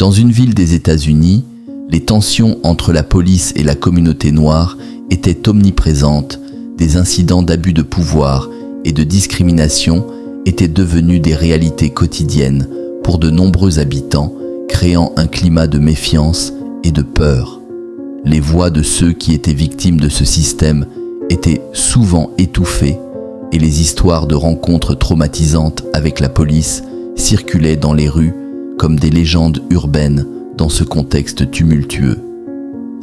Dans une ville des États-Unis, les tensions entre la police et la communauté noire étaient omniprésentes. Des incidents d'abus de pouvoir et de discrimination étaient devenus des réalités quotidiennes pour de nombreux habitants, créant un climat de méfiance et de peur. Les voix de ceux qui étaient victimes de ce système étaient souvent étouffées et les histoires de rencontres traumatisantes avec la police circulaient dans les rues comme des légendes urbaines dans ce contexte tumultueux.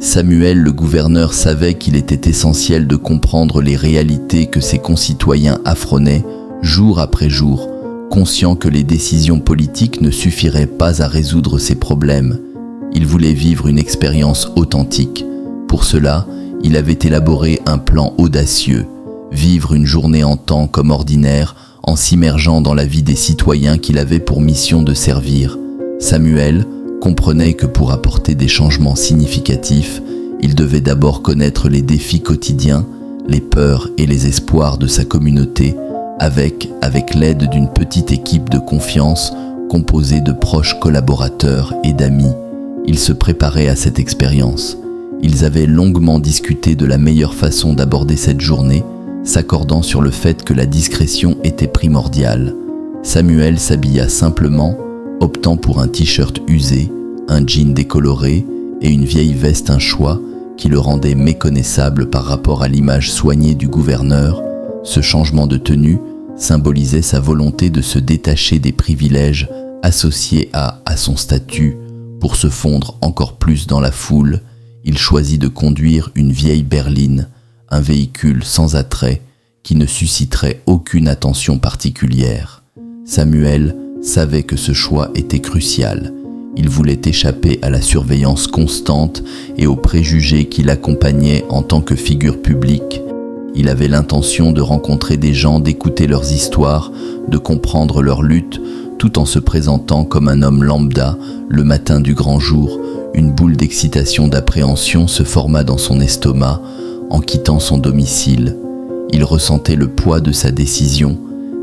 Samuel le gouverneur savait qu'il était essentiel de comprendre les réalités que ses concitoyens affrontaient jour après jour, conscient que les décisions politiques ne suffiraient pas à résoudre ces problèmes. Il voulait vivre une expérience authentique. Pour cela, il avait élaboré un plan audacieux, vivre une journée en temps comme ordinaire, en s'immergeant dans la vie des citoyens qu'il avait pour mission de servir. Samuel comprenait que pour apporter des changements significatifs, il devait d'abord connaître les défis quotidiens, les peurs et les espoirs de sa communauté, avec l'aide d'une petite équipe de confiance composée de proches collaborateurs et d'amis. Il se préparait à cette expérience. Ils avaient longuement discuté de la meilleure façon d'aborder cette journée, s'accordant sur le fait que la discrétion était primordiale. Samuel s'habilla simplement, optant pour un t-shirt usé, un jean décoloré et une vieille veste un choix qui le rendait méconnaissable par rapport à l'image soignée du gouverneur. Ce changement de tenue symbolisait sa volonté de se détacher des privilèges associés à son statut. Pour se fondre encore plus dans la foule, il choisit de conduire une vieille berline, un véhicule sans attrait qui ne susciterait aucune attention particulière. Samuel savait que ce choix était crucial. Il voulait échapper à la surveillance constante et aux préjugés qui l'accompagnaient en tant que figure publique. Il avait l'intention de rencontrer des gens, d'écouter leurs histoires, de comprendre leurs luttes, tout en se présentant comme un homme lambda. Le matin du grand jour, une boule d'excitation, d'appréhension se forma dans son estomac en quittant son domicile. Il ressentait le poids de sa décision,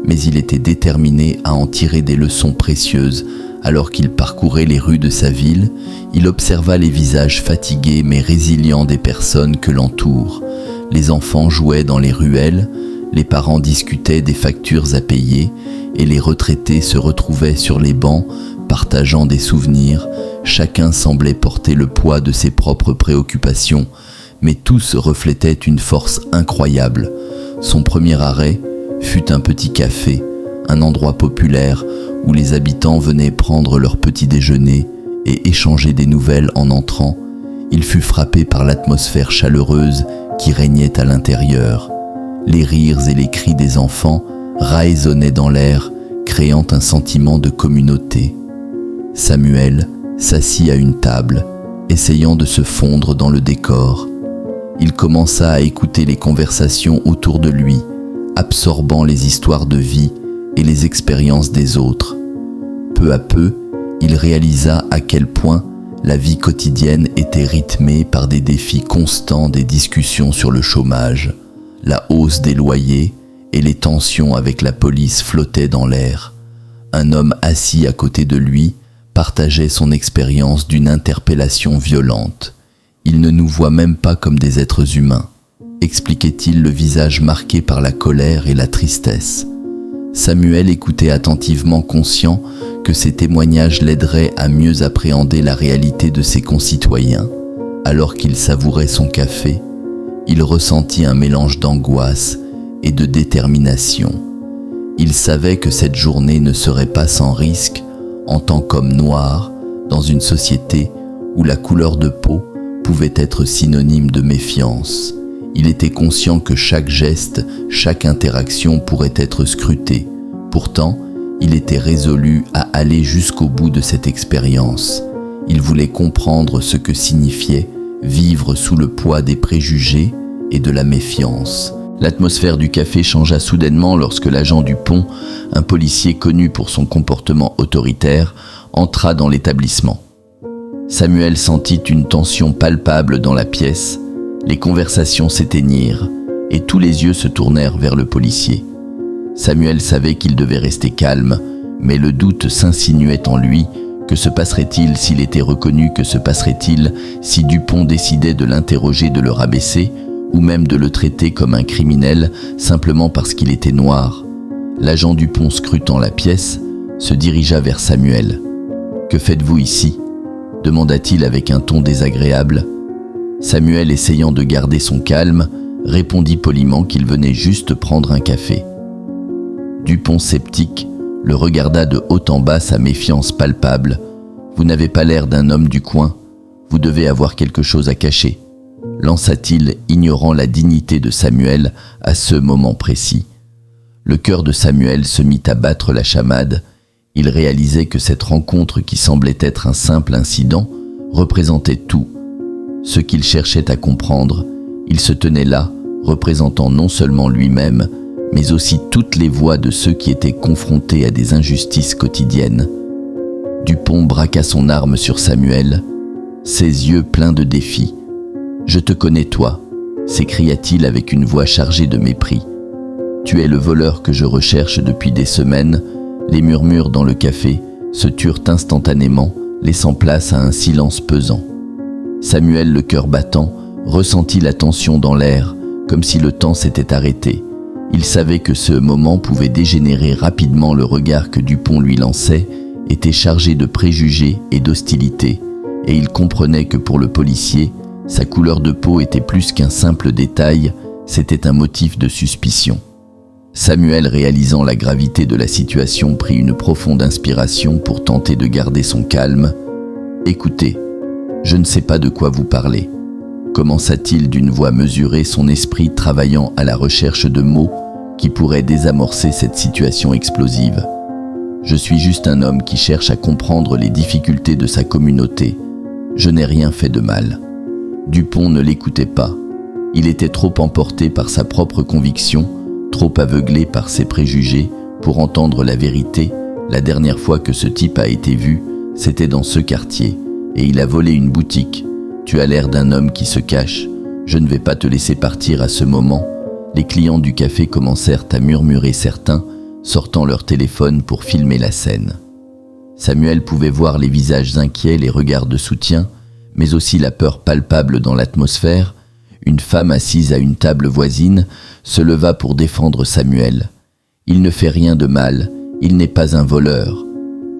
mais il était déterminé à en tirer des leçons précieuses. Alors qu'il parcourait les rues de sa ville, il observa les visages fatigués mais résilients des personnes que l'entourent. Les enfants jouaient dans les ruelles, les parents discutaient des factures à payer et les retraités se retrouvaient sur les bancs, partageant des souvenirs. Chacun semblait porter le poids de ses propres préoccupations, mais tous reflétaient une force incroyable. Son premier arrêt fut un petit café, un endroit populaire où les habitants venaient prendre leur petit déjeuner et échanger des nouvelles en entrant. Il fut frappé par l'atmosphère chaleureuse qui régnait à l'intérieur. Les rires et les cris des enfants résonnaient dans l'air, créant un sentiment de communauté. Samuel s'assit à une table, essayant de se fondre dans le décor. Il commença à écouter les conversations autour de lui, absorbant les histoires de vie et les expériences des autres. Peu à peu, il réalisa à quel point la vie quotidienne était rythmée par des défis constants, des discussions sur le chômage, la hausse des loyers et les tensions avec la police flottaient dans l'air. Un homme assis à côté de lui partageait son expérience d'une interpellation violente. « Il ne nous voit même pas comme des êtres humains », expliquait-il, le visage marqué par la colère et la tristesse. Samuel écoutait attentivement, conscient que ces témoignages l'aideraient à mieux appréhender la réalité de ses concitoyens. Alors qu'il savourait son café, il ressentit un mélange d'angoisse et de détermination. Il savait que cette journée ne serait pas sans risque en tant qu'homme noir dans une société où la couleur de peau pouvait être synonyme de méfiance. Il était conscient que chaque geste, chaque interaction pourrait être scrutée. Pourtant, il était résolu à aller jusqu'au bout de cette expérience. Il voulait comprendre ce que signifiait vivre sous le poids des préjugés et de la méfiance. L'atmosphère du café changea soudainement lorsque l'agent du pont, un policier connu pour son comportement autoritaire, entra dans l'établissement. Samuel sentit une tension palpable dans la pièce. Les conversations s'éteignirent et tous les yeux se tournèrent vers le policier. Samuel savait qu'il devait rester calme, mais le doute s'insinuait en lui Que se passerait-il s'il était reconnu? Que se passerait-il si Dupont décidait de l'interroger, de le rabaisser, ou même de le traiter comme un criminel simplement parce qu'il était noir? L'agent Dupont, scrutant la pièce, se dirigea vers Samuel. « Que faites-vous ici ?» demanda-t-il avec un ton désagréable. Samuel, essayant de garder son calme, répondit poliment qu'il venait juste prendre un café. Dupont, sceptique, le regarda de haut en bas, sa méfiance palpable. « Vous n'avez pas l'air d'un homme du coin, vous devez avoir quelque chose à cacher », lança-t-il, ignorant la dignité de Samuel à ce moment précis. Le cœur de Samuel se mit à battre la chamade. Il réalisait que cette rencontre, qui semblait être un simple incident, représentait tout. Ce qu'il cherchait à comprendre, il se tenait là, représentant non seulement lui-même, mais aussi toutes les voix de ceux qui étaient confrontés à des injustices quotidiennes. Dupont braqua son arme sur Samuel, ses yeux pleins de défi. « Je te connais, toi », s'écria-t-il avec une voix chargée de mépris. « Tu es le voleur que je recherche depuis des semaines. » Les murmures dans le café se turent instantanément, laissant place à un silence pesant. Samuel, le cœur battant, ressentit la tension dans l'air, comme si le temps s'était arrêté. Il savait que ce moment pouvait dégénérer rapidement. Le regard que Dupont lui lançait était chargé de préjugés et d'hostilité, et il comprenait que pour le policier, sa couleur de peau était plus qu'un simple détail, c'était un motif de suspicion. Samuel, réalisant la gravité de la situation, prit une profonde inspiration pour tenter de garder son calme. « Écoutez, je ne sais pas de quoi vous parlez », commença-t-il d'une voix mesurée, son esprit travaillant à la recherche de mots qui pourraient désamorcer cette situation explosive. « Je suis juste un homme qui cherche à comprendre les difficultés de sa communauté. Je n'ai rien fait de mal. » Dupont ne l'écoutait pas. Il était trop emporté par sa propre conviction, trop aveuglé par ses préjugés pour entendre la vérité. La dernière fois que ce type a été vu, c'était dans ce quartier, et il a volé une boutique. Tu as l'air d'un homme qui se cache. Je ne vais pas te laisser partir à ce moment. Les clients du café commencèrent à murmurer, certains sortant leur téléphone pour filmer la scène. Samuel pouvait voir les visages inquiets, les regards de soutien, mais aussi la peur palpable dans l'atmosphère. Une femme assise à une table voisine se leva pour défendre Samuel. « Il ne fait rien de mal, il n'est pas un voleur. »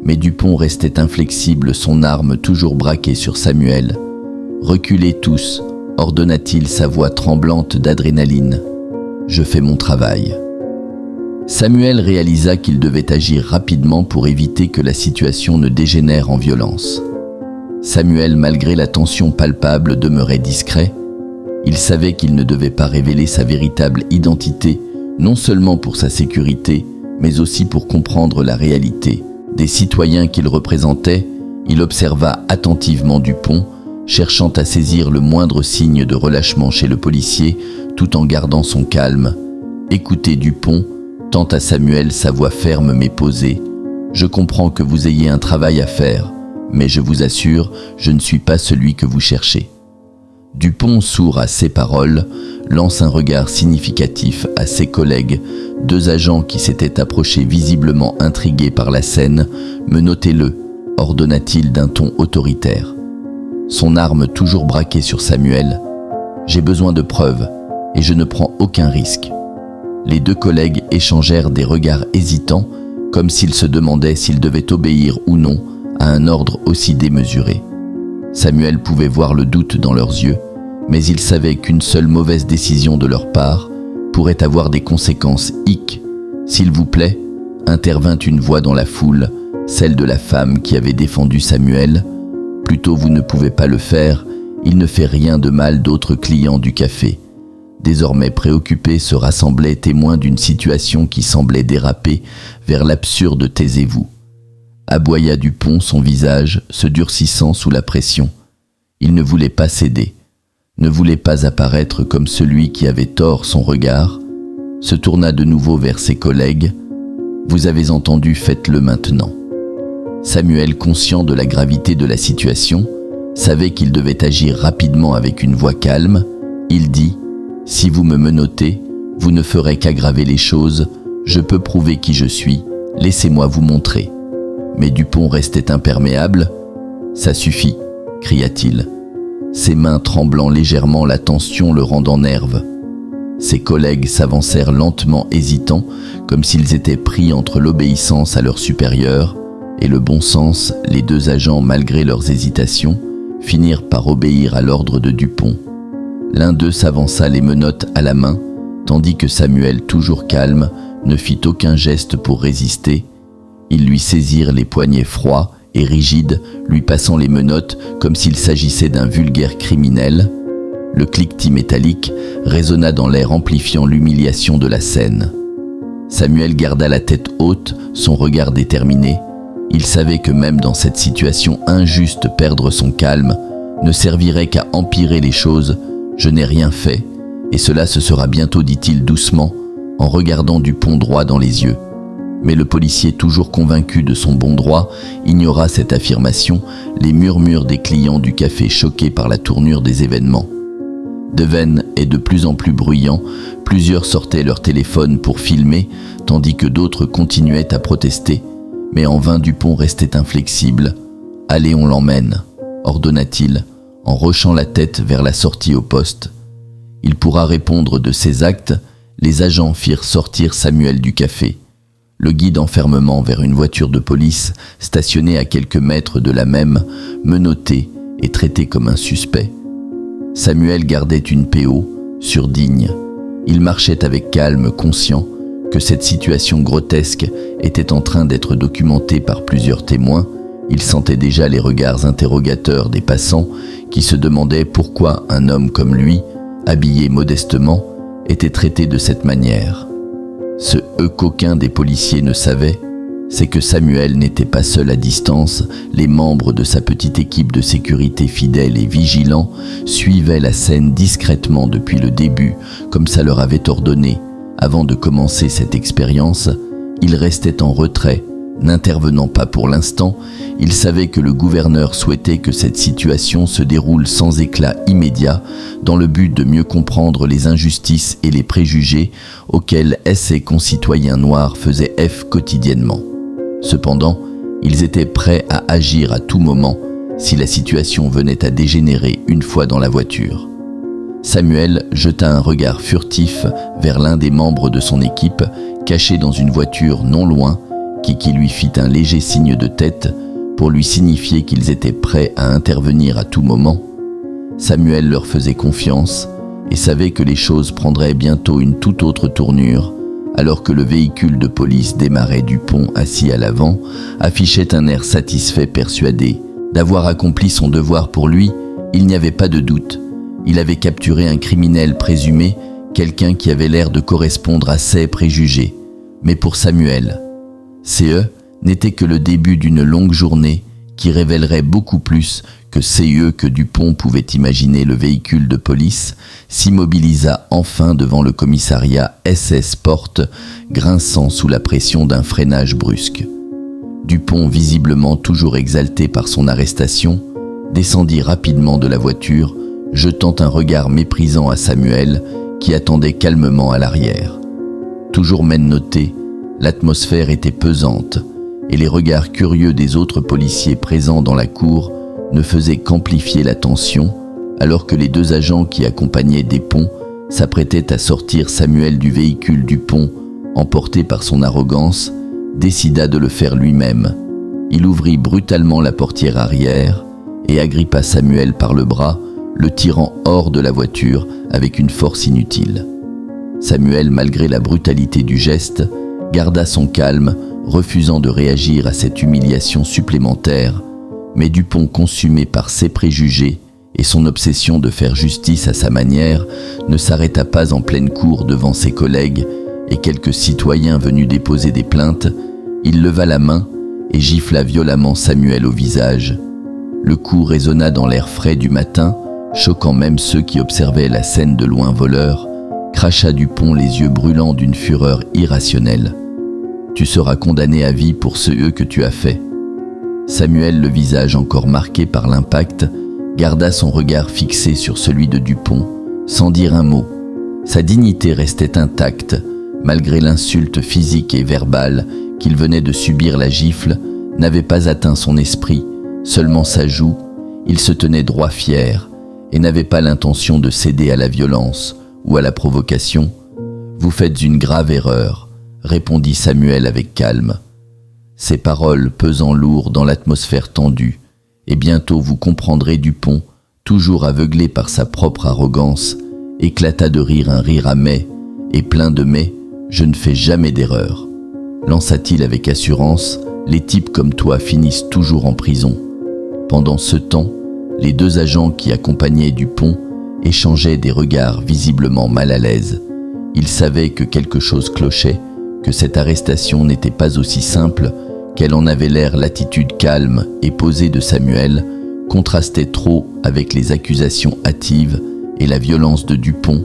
Mais Dupont restait inflexible, son arme toujours braquée sur Samuel. « Reculez tous », ordonna-t-il, sa voix tremblante d'adrénaline. « Je fais mon travail. » Samuel réalisa qu'il devait agir rapidement pour éviter que la situation ne dégénère en violence. Samuel, malgré la tension palpable, demeurait discret. Il savait qu'il ne devait pas révéler sa véritable identité, non seulement pour sa sécurité, mais aussi pour comprendre la réalité des citoyens qu'il représentait. Il observa attentivement Dupont, cherchant à saisir le moindre signe de relâchement chez le policier, tout en gardant son calme. « Écoutez, Dupont », tenta Samuel, sa voix ferme mais posée. « Je comprends que vous ayez un travail à faire, mais je vous assure, je ne suis pas celui que vous cherchez. » Dupont, sourd à ces paroles, lance un regard significatif à ses collègues, deux agents qui s'étaient approchés visiblement intrigués par la scène. « Menottez-le », ordonna-t-il d'un ton autoritaire. Son arme toujours braquée sur Samuel. « J'ai besoin de preuves, et je ne prends aucun risque. » Les deux collègues échangèrent des regards hésitants, comme s'ils se demandaient s'ils devaient obéir ou non à un ordre aussi démesuré. Samuel pouvait voir le doute dans leurs yeux, mais il savait qu'une seule mauvaise décision de leur part pourrait avoir des conséquences. « Hic, s'il vous plaît », intervint une voix dans la foule, celle de la femme qui avait défendu Samuel. « Plutôt vous ne pouvez pas le faire, il ne fait rien de mal. » D'autres clients du café, désormais préoccupés, se rassemblaient, témoins d'une situation qui semblait déraper vers l'absurde. « Taisez-vous », aboya Dupont, son visage se durcissant sous la pression. Il ne voulait pas céder, ne voulait pas apparaître comme celui qui avait tort. Son regard se tourna de nouveau vers ses collègues. « Vous avez entendu, faites-le maintenant. » Samuel, conscient de la gravité de la situation, savait qu'il devait agir rapidement. Avec une voix calme, il dit « Si vous me menottez, vous ne ferez qu'aggraver les choses. Je peux prouver qui je suis. Laissez-moi vous montrer. » mais Dupont restait imperméable. « Ça suffit !» cria-t-il. Ses mains tremblant légèrement, la tension le rendant nerveux. Ses collègues s'avancèrent lentement, hésitants, comme s'ils étaient pris entre l'obéissance à leurs supérieurs et le bon sens. Les deux agents, malgré leurs hésitations, finirent par obéir à l'ordre de Dupont. L'un d'eux s'avança, les menottes à la main, tandis que Samuel, toujours calme, ne fit aucun geste pour résister. Ils lui saisirent les poignets froids et rigides, lui passant les menottes comme s'il s'agissait d'un vulgaire criminel. Le cliquetis métallique résonna dans l'air, amplifiant l'humiliation de la scène. Samuel garda la tête haute, son regard déterminé. Il savait que même dans cette situation injuste, perdre son calme ne servirait qu'à empirer les choses. « Je n'ai rien fait, et cela se sera bientôt, dit-il doucement, en regardant Dupont droit dans les yeux. » Mais le policier, toujours convaincu de son bon droit, ignora cette affirmation, les murmures des clients du café choqués par la tournure des événements. Devaine est de plus en plus bruyant, plusieurs sortaient leur téléphone pour filmer, tandis que d'autres continuaient à protester. Mais en vain, Dupont restait inflexible. « Allez, on l'emmène », ordonna-t-il, en hochant la tête vers la sortie au poste. Il pourra répondre de ses actes. Les agents firent sortir Samuel du café. Le guidant fermement vers une voiture de police stationnée à quelques mètres de la même, menotté et traité comme un suspect. Samuel gardait une PO, surdigne. Il marchait avec calme, conscient que cette situation grotesque était en train d'être documentée par plusieurs témoins. Il sentait déjà les regards interrogateurs des passants qui se demandaient pourquoi un homme comme lui, habillé modestement, était traité de cette manière. Ce qu'aucun des policiers ne savait, c'est que Samuel n'était pas seul à distance. Les membres de sa petite équipe de sécurité fidèles et vigilants suivaient la scène discrètement depuis le début, comme ça leur avait ordonné. Avant de commencer cette expérience, ils restaient en retrait, n'intervenant pas pour l'instant. Ils savaient que le gouverneur souhaitait que cette situation se déroule sans éclat immédiat, dans le but de mieux comprendre les injustices et les préjugés auxquels ses concitoyens noirs faisaient quotidiennement. Cependant, ils étaient prêts à agir à tout moment si la situation venait à dégénérer une fois dans la voiture. Samuel jeta un regard furtif vers l'un des membres de son équipe, caché dans une voiture non loin, qui lui fit un léger signe de tête pour lui signifier qu'ils étaient prêts à intervenir à tout moment. Samuel leur faisait confiance et savait que les choses prendraient bientôt une toute autre tournure. Alors que le véhicule de police démarrait, Dupont, assis à l'avant, affichait un air satisfait, persuadé d'avoir accompli son devoir. Pour lui, il n'y avait pas de doute. Il avait capturé un criminel présumé, quelqu'un qui avait l'air de correspondre à ses préjugés. Mais pour Samuel, CE n'était que le début d'une longue journée qui révélerait beaucoup plus que CE que Dupont pouvait imaginer. Le véhicule de police s'immobilisa enfin devant le commissariat SS Porte, grinçant sous la pression d'un freinage brusque. Dupont, visiblement toujours exalté par son arrestation, descendit rapidement de la voiture, jetant un regard méprisant à Samuel qui attendait calmement à l'arrière. Toujours menotté, l'atmosphère était pesante et les regards curieux des autres policiers présents dans la cour ne faisaient qu'amplifier la tension, alors que les deux agents qui accompagnaient Dupont s'apprêtaient à sortir Samuel du véhicule. Dupont, emporté par son arrogance, décida de le faire lui-même. Il ouvrit brutalement la portière arrière et agrippa Samuel par le bras, le tirant hors de la voiture avec une force inutile. Samuel, malgré la brutalité du geste, garda son calme, refusant de réagir à cette humiliation supplémentaire. Mais Dupont, consumé par ses préjugés et son obsession de faire justice à sa manière, ne s'arrêta pas en pleine cour devant ses collègues et quelques citoyens venus déposer des plaintes. Il leva la main et gifla violemment Samuel au visage. Le coup résonna dans l'air frais du matin, choquant même ceux qui observaient la scène de loin. Voleur, cracha Dupont, les yeux brûlants d'une fureur irrationnelle. « Tu seras condamné à vie pour ce que tu as fait. » Samuel, le visage encore marqué par l'impact, garda son regard fixé sur celui de Dupont, sans dire un mot. Sa dignité restait intacte, malgré l'insulte physique et verbale qu'il venait de subir. La gifle n'avait pas atteint son esprit, seulement sa joue. Il se tenait droit fier et n'avait pas l'intention de céder à la violence ou à la provocation. « Vous faites une grave erreur », répondit Samuel avec calme. Ces paroles pesant lourd dans l'atmosphère tendue, et bientôt vous comprendrez Dupont, toujours aveuglé par sa propre arrogance, éclata de rire, un rire à mais, et plein de mais, je ne fais jamais d'erreur. Lança-t-il avec assurance, les types comme toi finissent toujours en prison. Pendant ce temps, les deux agents qui accompagnaient Dupont échangeaient des regards visiblement mal à l'aise. Ils savaient que quelque chose clochait, que cette arrestation n'était pas aussi simple qu'elle en avait l'air. L'attitude calme et posée de Samuel contrastait trop avec les accusations hâtives et la violence de Dupont,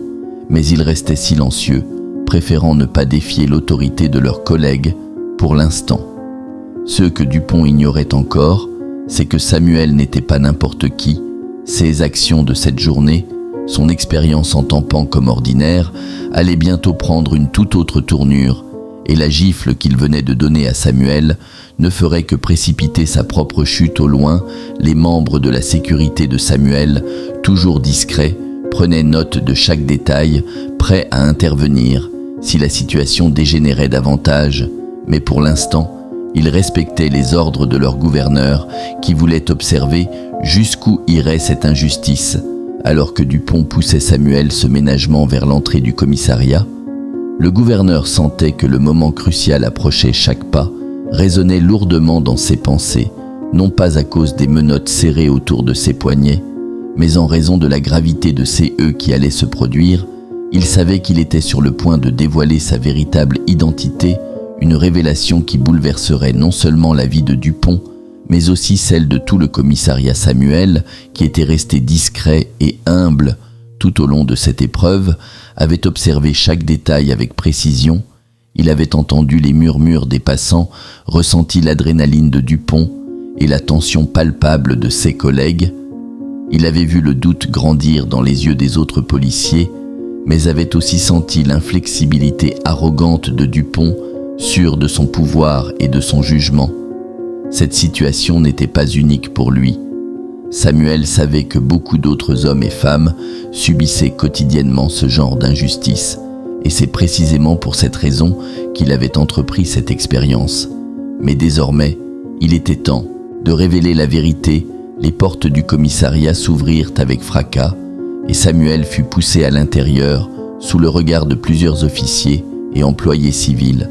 mais ils restaient silencieux, préférant ne pas défier l'autorité de leurs collègues pour l'instant. Ce que Dupont ignorait encore, c'est que Samuel n'était pas n'importe qui. Ses actions de cette journée, son expérience en tampant comme ordinaire, allaient bientôt prendre une toute autre tournure, et la gifle qu'il venait de donner à Samuel ne ferait que précipiter sa propre chute au loin. Les membres de la sécurité de Samuel, toujours discrets, prenaient note de chaque détail, prêts à intervenir si la situation dégénérait davantage, mais pour l'instant, ils respectaient les ordres de leur gouverneur qui voulait observer jusqu'où irait cette injustice. Alors que Dupont poussait Samuel ce ménagement vers l'entrée du commissariat, le gouverneur sentait que le moment crucial approchait. Chaque pas résonnait lourdement dans ses pensées, non pas à cause des menottes serrées autour de ses poignets, mais en raison de la gravité de ces qui allaient se produire. Il savait qu'il était sur le point de dévoiler sa véritable identité, une révélation qui bouleverserait non seulement la vie de Dupont, mais aussi celle de tout le commissariat. Samuel, qui était resté discret et humble tout au long de cette épreuve, avait observé chaque détail avec précision. Il avait entendu les murmures des passants, ressenti l'adrénaline de Dupont et la tension palpable de ses collègues. Il avait vu le doute grandir dans les yeux des autres policiers, mais avait aussi senti l'inflexibilité arrogante de Dupont, sûr de son pouvoir et de son jugement. Cette situation n'était pas unique pour lui. Samuel savait que beaucoup d'autres hommes et femmes subissaient quotidiennement ce genre d'injustice, et c'est précisément pour cette raison qu'il avait entrepris cette expérience. Mais désormais, il était temps de révéler la vérité. Les portes du commissariat s'ouvrirent avec fracas, et Samuel fut poussé à l'intérieur sous le regard de plusieurs officiers et employés civils.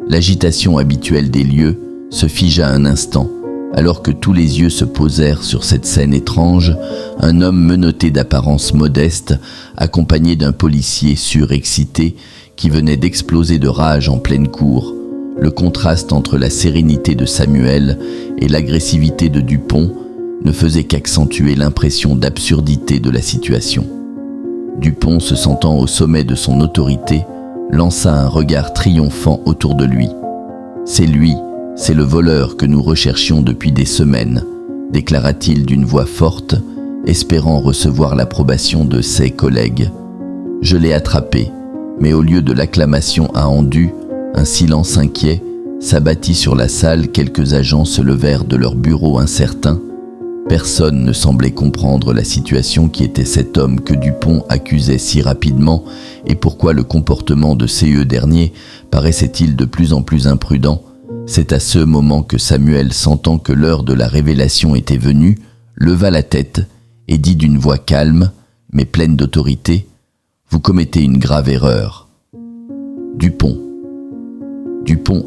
L'agitation habituelle des lieux se figea un instant, alors que tous les yeux se posèrent sur cette scène étrange. Un homme menotté d'apparence modeste, accompagné d'un policier surexcité qui venait d'exploser de rage en pleine cour. Le contraste entre la sérénité de Samuel et l'agressivité de Dupont ne faisait qu'accentuer l'impression d'absurdité de la situation. Dupont, se sentant au sommet de son autorité, lança un regard triomphant autour de lui. « C'est lui, c'est le voleur que nous recherchions depuis des semaines », déclara-t-il d'une voix forte, espérant recevoir l'approbation de ses collègues. « Je l'ai attrapé, mais au lieu de l'acclamation haendue, un silence inquiet s'abattit sur la salle. Quelques agents se levèrent de leur bureau incertains. Personne ne semblait comprendre la situation. Qui était cet homme que Dupont accusait si rapidement, et pourquoi le comportement de ces derniers paraissait-il de plus en plus imprudent? C'est à ce moment que Samuel, sentant que l'heure de la révélation était venue, leva la tête et dit d'une voix calme, mais pleine d'autorité, « Vous commettez une grave erreur. » Dupont,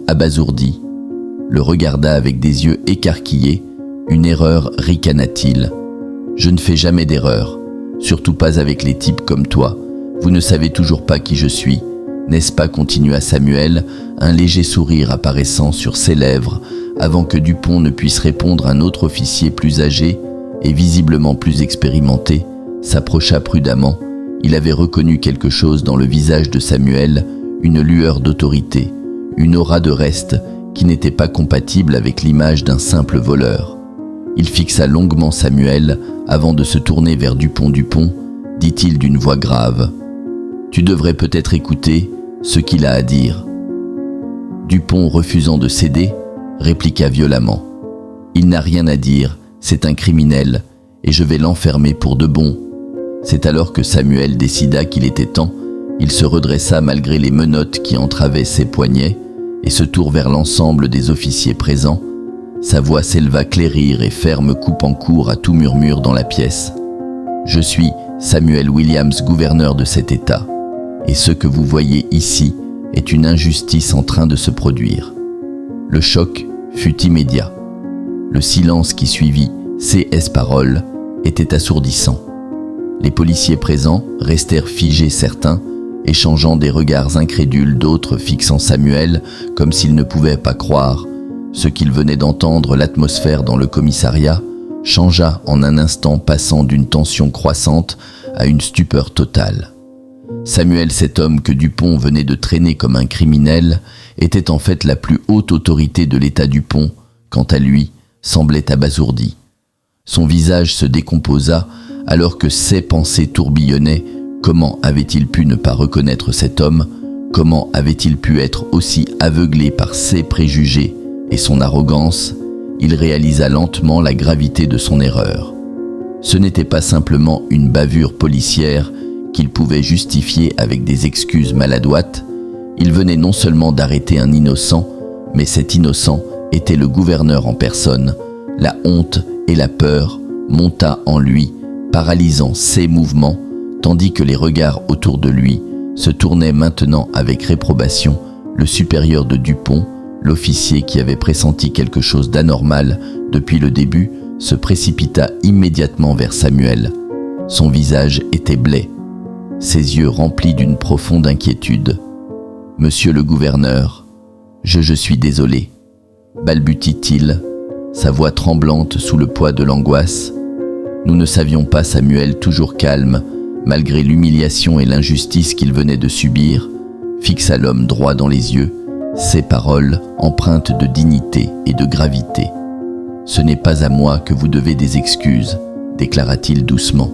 abasourdi, le regarda avec des yeux écarquillés. « Une erreur, ricana-t-il. Je ne fais jamais d'erreur, surtout pas avec les types comme toi. Vous ne savez toujours pas qui je suis, n'est-ce pas ?» continua Samuel, un léger sourire apparaissant sur ses lèvres. Avant que Dupont ne puisse répondre, un autre officier plus âgé et visiblement plus expérimenté s'approcha prudemment. Il avait reconnu quelque chose dans le visage de Samuel, une lueur d'autorité, une aura de reste qui n'était pas compatible avec l'image d'un simple voleur. Il fixa longuement Samuel avant de se tourner vers Dupont. « Dupont, dit-il d'une voix grave, tu devrais peut-être écouter ce qu'il a à dire. » Dupont, refusant de céder, répliqua violemment. Il n'a rien à dire, c'est un criminel, et je vais l'enfermer pour de bon. C'est alors que Samuel décida qu'il était temps. Il se redressa malgré les menottes qui entravaient ses poignets et se tourna vers l'ensemble des officiers présents. Sa voix s'éleva clairir et ferme coupant court à tout murmure dans la pièce. « Je suis Samuel Williams, gouverneur de cet État, et ce que vous voyez ici est une injustice en train de se produire. » Le choc fut immédiat. Le silence qui suivit ces paroles était assourdissant. Les policiers présents restèrent figés certains, échangeant des regards incrédules, d'autres fixant Samuel comme s'ils ne pouvaient pas croire. Ce qu'ils venaient d'entendre, l'atmosphère dans le commissariat changea en un instant, passant d'une tension croissante à une stupeur totale. Samuel, cet homme que Dupont venait de traîner comme un criminel, était en fait la plus haute autorité de l'État. Dupont, quant à lui, semblait abasourdi. Son visage se décomposa alors que ses pensées tourbillonnaient. Comment avait-il pu ne pas reconnaître cet homme? Comment avait-il pu être aussi aveuglé par ses préjugés et son arrogance? Il réalisa lentement la gravité de son erreur. Ce n'était pas simplement une bavure policière qu'il pouvait justifier avec des excuses maladroites. Il venait non seulement d'arrêter un innocent, mais cet innocent était le gouverneur en personne. La honte et la peur monta en lui, paralysant ses mouvements, tandis que les regards autour de lui se tournaient maintenant avec réprobation. Le supérieur de Dupont, l'officier qui avait pressenti quelque chose d'anormal depuis le début, se précipita immédiatement vers Samuel. Son visage était blême, ses yeux remplis d'une profonde inquiétude. « Monsieur le gouverneur, je suis désolé », balbutie-t-il, sa voix tremblante sous le poids de l'angoisse. Nous ne savions pas. Samuel, toujours calme, malgré l'humiliation et l'injustice qu'il venait de subir, fixa l'homme droit dans les yeux, ses paroles empreintes de dignité et de gravité. « Ce n'est pas à moi que vous devez des excuses, déclara-t-il doucement,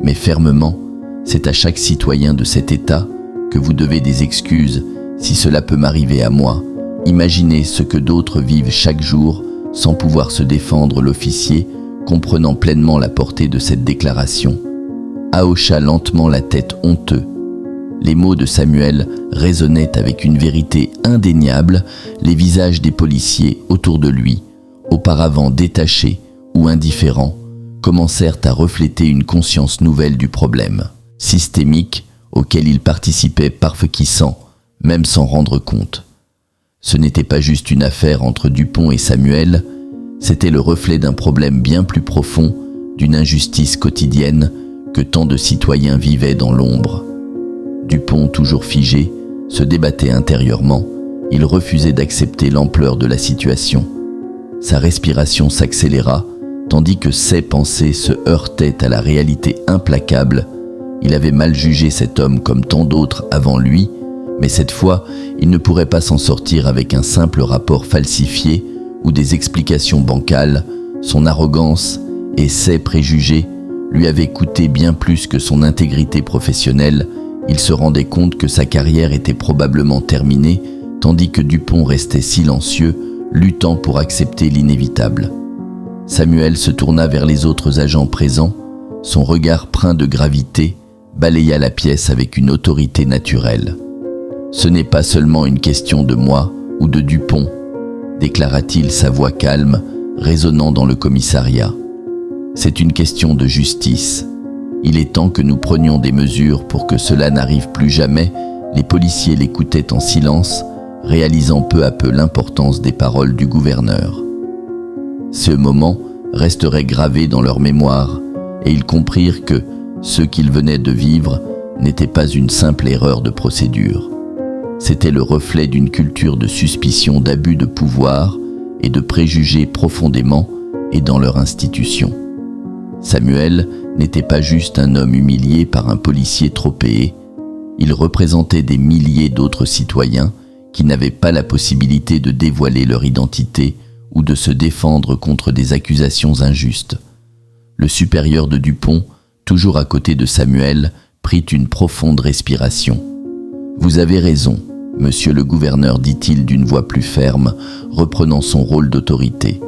mais fermement, c'est à chaque citoyen de cet État que vous devez des excuses. Si cela peut m'arriver à moi, imaginez ce que d'autres vivent chaque jour sans pouvoir se défendre. » L'officier, comprenant pleinement la portée de cette déclaration, hocha lentement la tête honteux. Les mots de Samuel résonnaient avec une vérité indéniable. Les visages des policiers autour de lui, auparavant détachés ou indifférents, commencèrent à refléter une conscience nouvelle du problème systémique auquel il participait parfois, même sans rendre compte. Ce n'était pas juste une affaire entre Dupont et Samuel, c'était le reflet d'un problème bien plus profond, d'une injustice quotidienne que tant de citoyens vivaient dans l'ombre. Dupont, toujours figé, se débattait intérieurement. Il refusait d'accepter l'ampleur de la situation. Sa respiration s'accéléra, tandis que ses pensées se heurtaient à la réalité implacable. Il avait mal jugé cet homme comme tant d'autres avant lui, mais cette fois, il ne pourrait pas s'en sortir avec un simple rapport falsifié ou des explications bancales. Son arrogance et ses préjugés lui avaient coûté bien plus que son intégrité professionnelle. Il se rendait compte que sa carrière était probablement terminée, tandis que Dupont restait silencieux, luttant pour accepter l'inévitable. Samuel se tourna vers les autres agents présents. Son regard plein de gravité balaya la pièce avec une autorité naturelle. « Ce n'est pas seulement une question de moi ou de Dupont », déclara-t-il, sa voix calme, résonnant dans le commissariat. « C'est une question de justice. Il est temps que nous prenions des mesures pour que cela n'arrive plus jamais. » Les policiers l'écoutaient en silence, réalisant peu à peu l'importance des paroles du gouverneur. Ce moment resterait gravé dans leur mémoire, et ils comprirent que ce qu'ils venaient de vivre n'était pas une simple erreur de procédure. C'était le reflet d'une culture de suspicion, d'abus de pouvoir et de préjugés profondément et dans leur institution. Samuel n'était pas juste un homme humilié par un policier trop payé. Il représentait des milliers d'autres citoyens qui n'avaient pas la possibilité de dévoiler leur identité ou de se défendre contre des accusations injustes. Le supérieur de Dupont, toujours à côté de Samuel, prit une profonde respiration. « Vous avez raison, Monsieur le gouverneur, dit-il d'une voix plus ferme, reprenant son rôle d'autorité.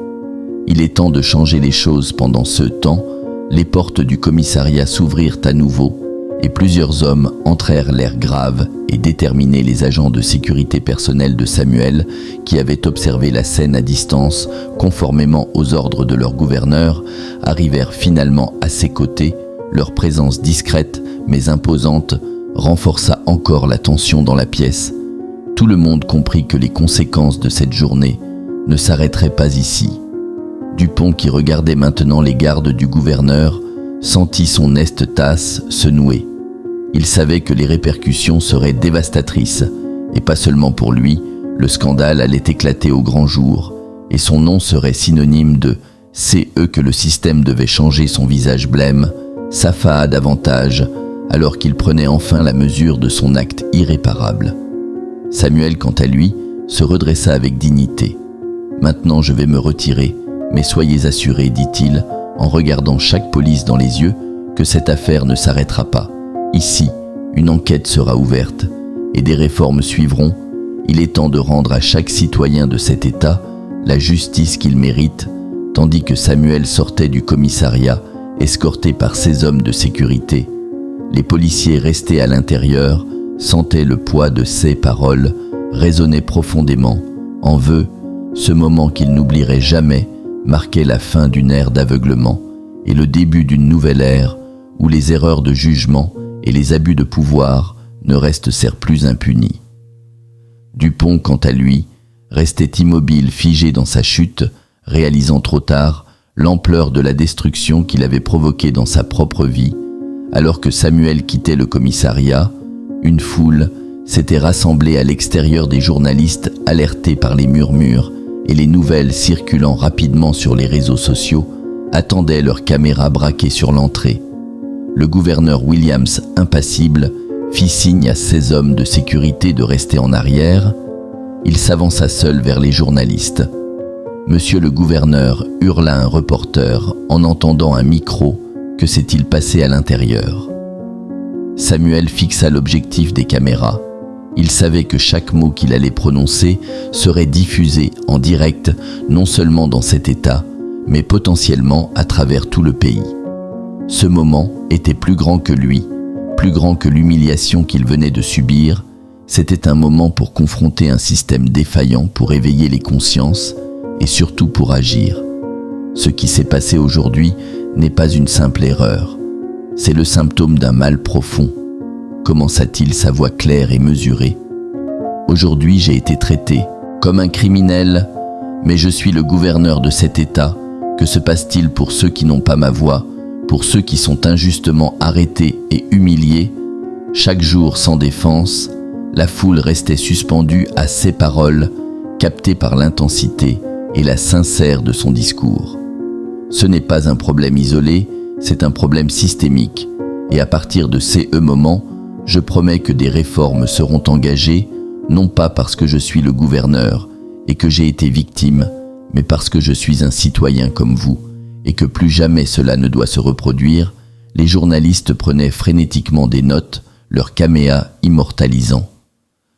Il est temps de changer les choses. Pendant ce temps, les portes du commissariat s'ouvrirent à nouveau et plusieurs hommes entrèrent, l'air grave et déterminés. Les agents de sécurité personnelle de Samuel, qui avaient observé la scène à distance, conformément aux ordres de leur gouverneur, arrivèrent finalement à ses côtés. Leur présence discrète mais imposante renforça encore la tension dans la pièce. Tout le monde comprit que les conséquences de cette journée ne s'arrêteraient pas ici. Dupont, qui regardait maintenant les gardes du gouverneur, sentit son estasse se nouer. Il savait que les répercussions seraient dévastatrices, et pas seulement pour lui. Le scandale allait éclater au grand jour, et son nom serait synonyme de « c'est eux que le système devait changer ». Son visage blême s'affaha davantage, alors qu'il prenait enfin la mesure de son acte irréparable. Samuel, quant à lui, se redressa avec dignité. « Maintenant je vais me retirer, mais soyez assurés, dit-il, en regardant chaque police dans les yeux, que cette affaire ne s'arrêtera pas. Ici, une enquête sera ouverte, et des réformes suivront. Il est temps de rendre à chaque citoyen de cet État la justice qu'il mérite. » Tandis que Samuel sortait du commissariat, escorté par ses hommes de sécurité, les policiers restés à l'intérieur sentaient le poids de ses paroles, résonner profondément. En vœu, ce moment qu'ils n'oublieraient jamais marquait la fin d'une ère d'aveuglement et le début d'une nouvelle ère où les erreurs de jugement et les abus de pouvoir ne restèrent plus impunis. Dupont, quant à lui, restait immobile, figé dans sa chute, réalisant trop tard l'ampleur de la destruction qu'il avait provoquée dans sa propre vie. Alors que Samuel quittait le commissariat, une foule s'était rassemblée à l'extérieur. Des journalistes, alertés par les murmures et les nouvelles circulant rapidement sur les réseaux sociaux, attendaient leurs caméras braquées sur l'entrée. Le gouverneur Williams, impassible, fit signe à ses hommes de sécurité de rester en arrière. Il s'avança seul vers les journalistes. « Monsieur le gouverneur », hurla un reporter en entendant un micro. « Que s'est-il passé à l'intérieur ?» Samuel fixa l'objectif des caméras. Il savait que chaque mot qu'il allait prononcer serait diffusé en direct, non seulement dans cet État, mais potentiellement à travers tout le pays. Ce moment était plus grand que lui, plus grand que l'humiliation qu'il venait de subir. C'était un moment pour confronter un système défaillant, pour éveiller les consciences et surtout pour agir. Ce qui s'est passé aujourd'hui n'est pas une simple erreur. C'est le symptôme d'un mal profond, commença-t-il, sa voix claire et mesurée. Aujourd'hui, j'ai été traité comme un criminel, mais je suis le gouverneur de cet État. Que se passe-t-il pour ceux qui n'ont pas ma voix, pour ceux qui sont injustement arrêtés et humiliés? Chaque jour sans défense, la foule restait suspendue à ses paroles, captée par l'intensité et la sincère de son discours. Ce n'est pas un problème isolé, c'est un problème systémique. Et à partir de ces moments, je promets que des réformes seront engagées, non pas parce que je suis le gouverneur et que j'ai été victime, mais parce que je suis un citoyen comme vous, et que plus jamais cela ne doit se reproduire. Les journalistes prenaient frénétiquement des notes, leurs caméras immortalisant.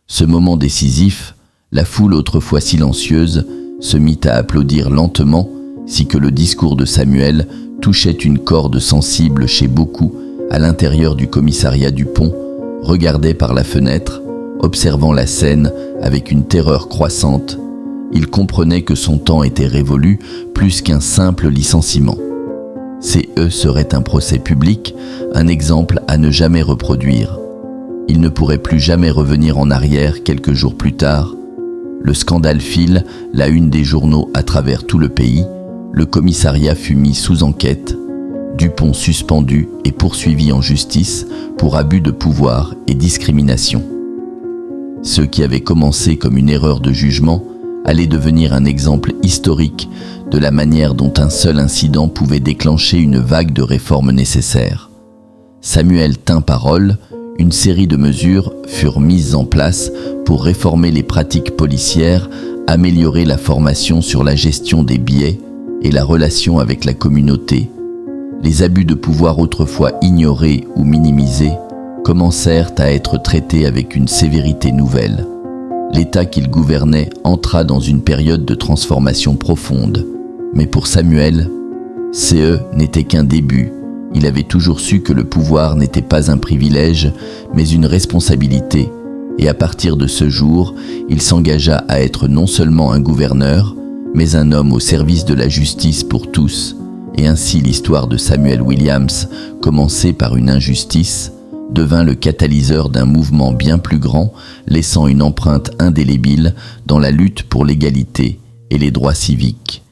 Ce moment décisif, la foule autrefois silencieuse se mit à applaudir lentement, si que le discours de Samuel touchait une corde sensible chez beaucoup. À l'intérieur du commissariat Dupont, regardait par la fenêtre, observant la scène avec une terreur croissante. Il comprenait que son temps était révolu, plus qu'un simple licenciement. Serait un procès public, un exemple à ne jamais reproduire. Il ne pourrait plus jamais revenir en arrière. Quelques jours plus tard, le scandale file la une des journaux à travers tout le pays. Le commissariat fut mis sous enquête, Dupont suspendu et poursuivi en justice pour abus de pouvoir et discrimination. Ce qui avait commencé comme une erreur de jugement allait devenir un exemple historique de la manière dont un seul incident pouvait déclencher une vague de réformes nécessaires. Samuel tint parole. Une série de mesures furent mises en place pour réformer les pratiques policières, améliorer la formation sur la gestion des biais et la relation avec la communauté. Les abus de pouvoir autrefois ignorés ou minimisés commencèrent à être traités avec une sévérité nouvelle. l'État qu'il gouvernait entra dans une période de transformation profonde. Mais pour Samuel, CE n'était qu'un début. Il avait toujours su que le pouvoir n'était pas un privilège, mais une responsabilité. Et à partir de ce jour, il s'engagea à être non seulement un gouverneur, mais un homme au service de la justice pour tous. Et ainsi l'histoire de Samuel Williams, commencée par une injustice, devint le catalyseur d'un mouvement bien plus grand, laissant une empreinte indélébile dans la lutte pour l'égalité et les droits civiques.